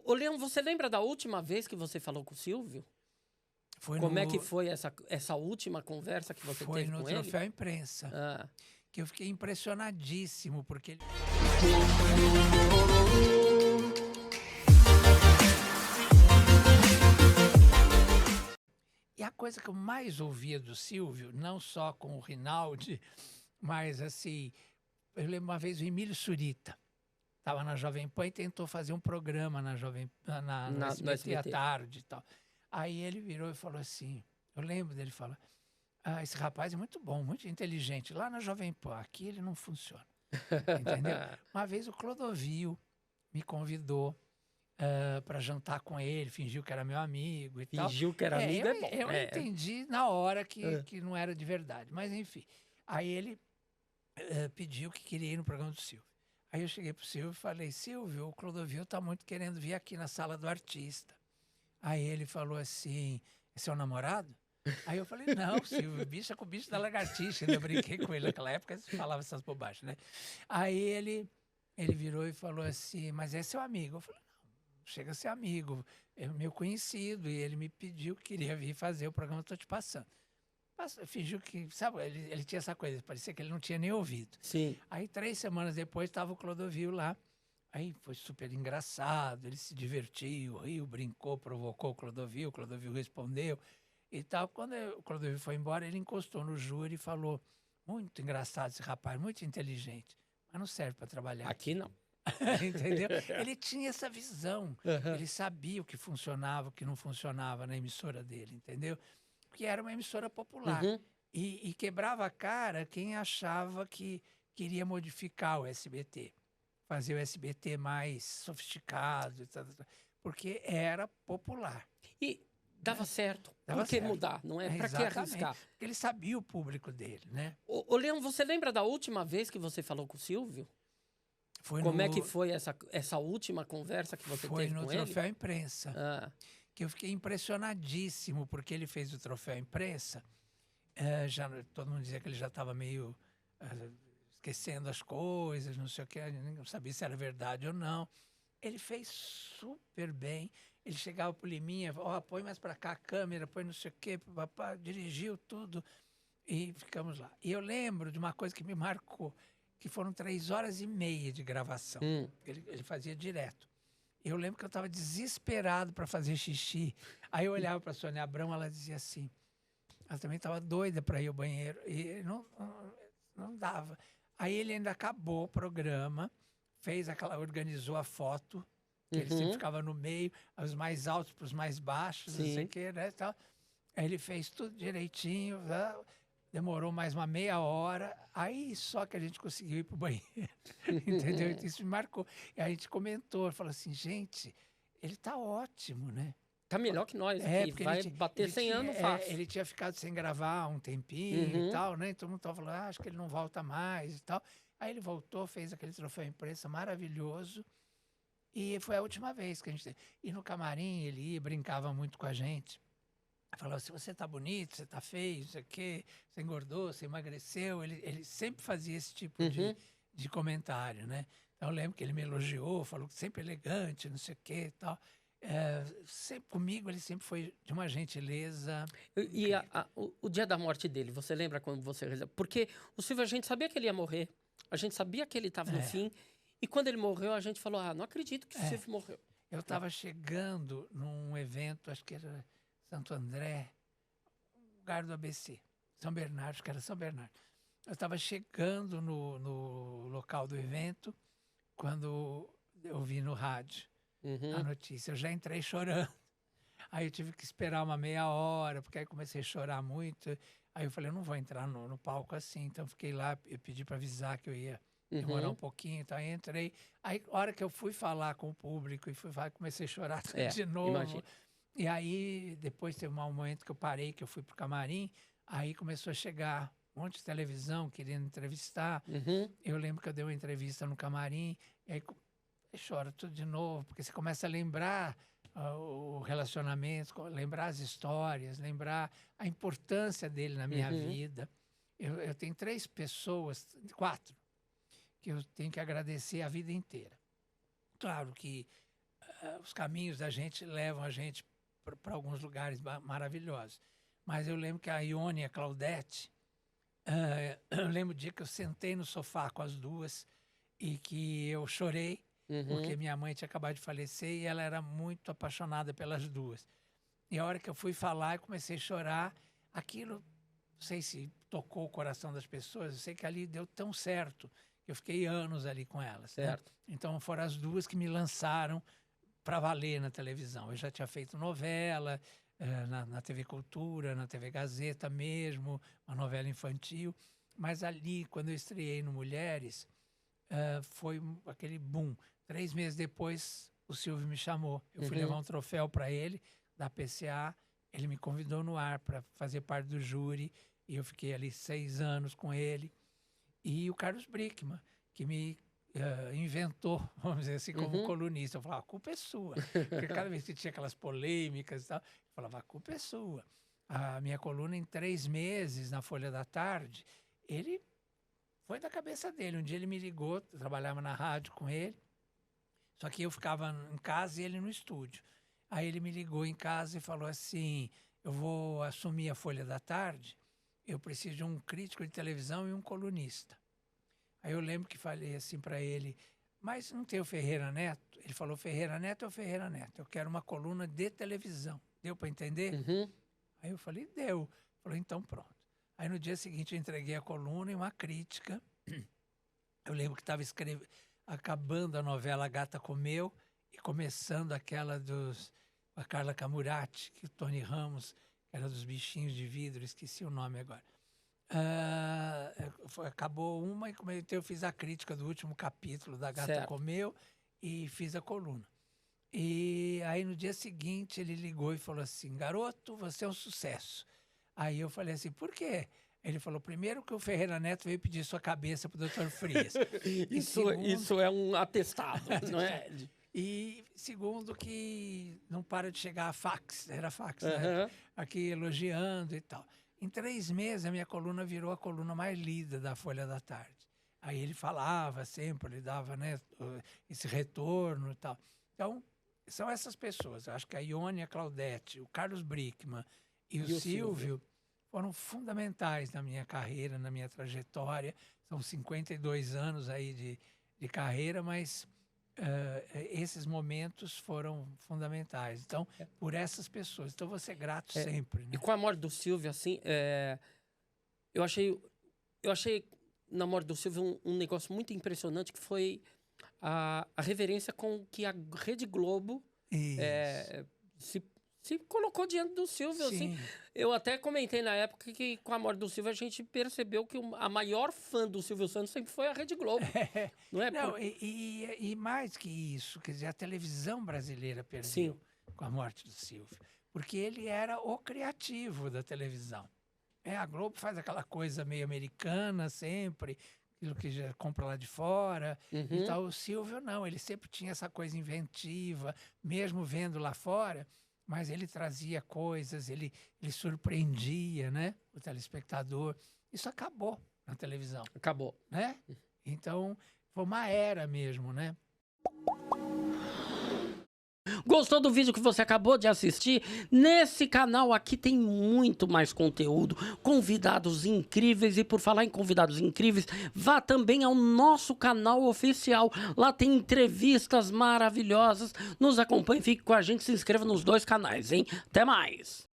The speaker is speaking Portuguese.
Ô, Leão, você lembra da última vez que você falou com o Silvio? Como é que foi essa última conversa que você Foi teve no com ele? Troféu Imprensa, que eu fiquei impressionadíssimo, porque ele... E a coisa que eu mais ouvia do Silvio, não só com o Rinaldi, mas assim, eu lembro uma vez o Emílio Surita, estava na Jovem Pan e tentou fazer um programa no No SBT à SBT. tarde e tal. Aí ele virou e falou assim, eu lembro dele falar, esse rapaz é muito bom, muito inteligente, lá na Jovem Pan, aqui ele não funciona, entendeu? Uma vez o Clodovil me convidou para jantar com ele, fingiu que era meu amigo e tal. Fingiu que era amigo é bom. Eu entendi na hora que não era de verdade, mas enfim. Aí ele pediu que queria ir no programa do Silvio. Aí eu cheguei pro Silvio e falei, Silvio, o Clodovil tá muito querendo vir aqui na sala do artista. Aí ele falou assim, é seu namorado? Aí eu falei, não, Silvio, bicho é com o bicho da lagartixa. Ainda brinquei com ele naquela época, ele falava essas bobagens, né? Aí ele virou e falou assim, mas é seu amigo? Eu falei, chega a ser amigo, é meu conhecido, e ele me pediu que queria vir fazer o programa Tô Te Passando. Fingiu que, sabe, ele tinha essa coisa, parecia que ele não tinha nem ouvido. Sim. Aí 3 semanas depois estava o Clodovil lá, aí foi super engraçado, ele se divertiu, riu, brincou, provocou o Clodovil respondeu e tal. Quando o Clodovil foi embora, ele encostou no júri e falou, muito engraçado esse rapaz, muito inteligente, mas não serve para trabalhar Aqui não. Entendeu? Ele tinha essa visão. Ele sabia o que funcionava, o que não funcionava na emissora dele, entendeu? Porque era uma emissora popular. E quebrava a cara quem achava que queria modificar o SBT. Fazer o SBT mais sofisticado, porque era popular. E dava certo. Dava Por que certo. mudar? Não é? Para que arriscar? Porque ele sabia o público dele, né? Ô, Leão, você lembra da última vez que você falou com o Silvio? Como é que foi essa última conversa que você teve com ele? Foi no Troféu Imprensa, que eu fiquei impressionadíssimo, porque ele fez o Troféu Imprensa, todo mundo dizia que ele já estava meio esquecendo as coisas, não sei o que, não sabia se era verdade ou não. Ele fez super bem, ele chegava pro Liminha, põe mais para cá a câmera, põe não sei o que, dirigiu tudo, e ficamos lá. E eu lembro de uma coisa que me marcou, que foram 3 horas e meia de gravação. Ele fazia direto. Eu lembro que eu estava desesperado para fazer xixi. Aí eu olhava para a Sônia Abrão, ela dizia assim, ela também estava doida para ir ao banheiro, e não dava. Aí ele ainda acabou o programa, organizou a foto, que ele sempre ficava no meio, os mais altos para os mais baixos, não sei o que, né, tal. Aí ele fez tudo direitinho, demorou mais uma meia hora, aí só que a gente conseguiu ir pro banheiro, entendeu? Isso me marcou. E a gente comentou, falou assim, gente, ele tá ótimo, né? Tá melhor que nós aqui, vai bater 100 anos fácil. Ele tinha ficado sem gravar um tempinho e tal, né? Todo mundo tava falando, acho que ele não volta mais e tal. Aí ele voltou, fez aquele Troféu Imprensa maravilhoso, e foi a última vez que a gente... E no camarim ele ia, brincava muito com a gente. Falava, se você tá bonito, você tá feio, não sei o quê, você engordou, você emagreceu. Ele sempre fazia esse tipo de comentário, né? Então eu lembro que ele me elogiou, falou que sempre elegante, não sei o quê e tal. Comigo ele sempre foi de uma gentileza. E o dia da morte dele, você lembra quando você... Porque o Silvio, a gente sabia que ele ia morrer, a gente sabia que ele estava no fim, e quando ele morreu, a gente falou, não acredito que o Silvio morreu. Eu estava chegando num evento, acho que era Santo André, lugar do ABC, São Bernardo, acho que era São Bernardo. Eu estava chegando no local do evento, quando eu vi no rádio a notícia. Eu já entrei chorando. Aí eu tive que esperar uma meia hora, porque aí comecei a chorar muito. Aí eu falei, eu não vou entrar no palco assim. Então fiquei lá, eu pedi para avisar que eu ia demorar um pouquinho. Então aí entrei. Aí a hora que eu fui falar com o público, comecei a chorar de novo. Imagina. E aí, depois teve um momento que eu parei, que eu fui pro camarim, aí começou a chegar um monte de televisão querendo entrevistar. Eu lembro que eu dei uma entrevista no camarim, e aí chora tudo de novo, porque você começa a lembrar o relacionamento, lembrar as histórias, lembrar a importância dele na minha vida. Eu tenho 3 pessoas, 4, que eu tenho que agradecer a vida inteira. Claro que os caminhos da gente levam a gente para alguns lugares maravilhosos. Mas eu lembro que a Ione e a Claudete, eu lembro o dia que eu sentei no sofá com as duas e que eu chorei, porque minha mãe tinha acabado de falecer e ela era muito apaixonada pelas duas. E a hora que eu fui falar e comecei a chorar, aquilo, não sei se tocou o coração das pessoas, eu sei que ali deu tão certo, que eu fiquei anos ali com elas. Certo. Né? Então foram as duas que me lançaram para valer na televisão. Eu já tinha feito novela, na TV Cultura, na TV Gazeta mesmo, uma novela infantil, mas ali, quando eu estreei no Mulheres, foi aquele boom. 3 meses depois, o Silvio me chamou. Eu fui levar um troféu para ele, da PCA. Ele me convidou no ar para fazer parte do júri. E eu fiquei ali 6 anos com ele. E o Carlos Brickman, que me inventou, vamos dizer assim, como colunista. Eu falava, a culpa é sua. Porque cada vez que tinha aquelas polêmicas e tal, eu falava, a culpa é sua. A minha coluna, em 3 meses, na Folha da Tarde, ele foi da cabeça dele. Um dia ele me ligou, eu trabalhava na rádio com ele, só que eu ficava em casa e ele no estúdio. Aí ele me ligou em casa e falou assim, eu vou assumir a Folha da Tarde, eu preciso de um crítico de televisão e um colunista. Aí eu lembro que falei assim para ele, mas não tem o Ferreira Neto? Ele falou, Ferreira Neto é o Ferreira Neto, eu quero uma coluna de televisão. Deu para entender? Aí eu falei, deu. Falou, então pronto. Aí no dia seguinte eu entreguei a coluna e uma crítica. Eu lembro que estava acabando a novela Gata Comeu e começando aquela a Carla Camurati, que o Tony Ramos, que era dos bichinhos de vidro, esqueci o nome agora. Acabou uma e eu fiz a crítica do último capítulo da Gata Comeu e fiz a coluna. E aí no dia seguinte ele ligou e falou assim, garoto, você é um sucesso. Aí eu falei assim, por quê? Ele falou, primeiro que o Ferreira Neto veio pedir sua cabeça para o Dr. Frias. Isso é um atestado, não é? E segundo que não para de chegar fax, era fax, né? Aqui elogiando e tal. Em 3 meses a minha coluna virou a coluna mais lida da Folha da Tarde. Aí ele falava sempre, ele dava, né, esse retorno e tal. Então, são essas pessoas. Eu acho que a Ione, a Claudete, o Carlos Brickman e o Silvio foram fundamentais na minha carreira, na minha trajetória. São 52 anos aí de carreira, mas esses momentos foram fundamentais. Então, por essas pessoas. Então, vou ser grato sempre. Né? E com a morte do Silvio, assim, eu achei na morte do Silvio um negócio muito impressionante, que foi a reverência com que a Rede Globo se colocou diante do Silvio. Assim. Eu até comentei na época que com a morte do Silvio a gente percebeu que a maior fã do Silvio Santos sempre foi a Rede Globo. Não é? Não, e mais que isso, quer dizer, a televisão brasileira perdeu com a morte do Silvio. Porque ele era o criativo da televisão. A Globo faz aquela coisa meio americana sempre, aquilo que já compra lá de fora. Então, o Silvio não, ele sempre tinha essa coisa inventiva, mesmo vendo lá fora, mas ele trazia coisas, ele surpreendia, né, o telespectador. Isso acabou na televisão. Acabou. Né? Então, foi uma era mesmo, né? Gostou do vídeo que você acabou de assistir? Nesse canal aqui tem muito mais conteúdo, convidados incríveis. E por falar em convidados incríveis, vá também ao nosso canal oficial. Lá tem entrevistas maravilhosas. Nos acompanhe, fique com a gente, se inscreva nos 2 canais, hein? Até mais!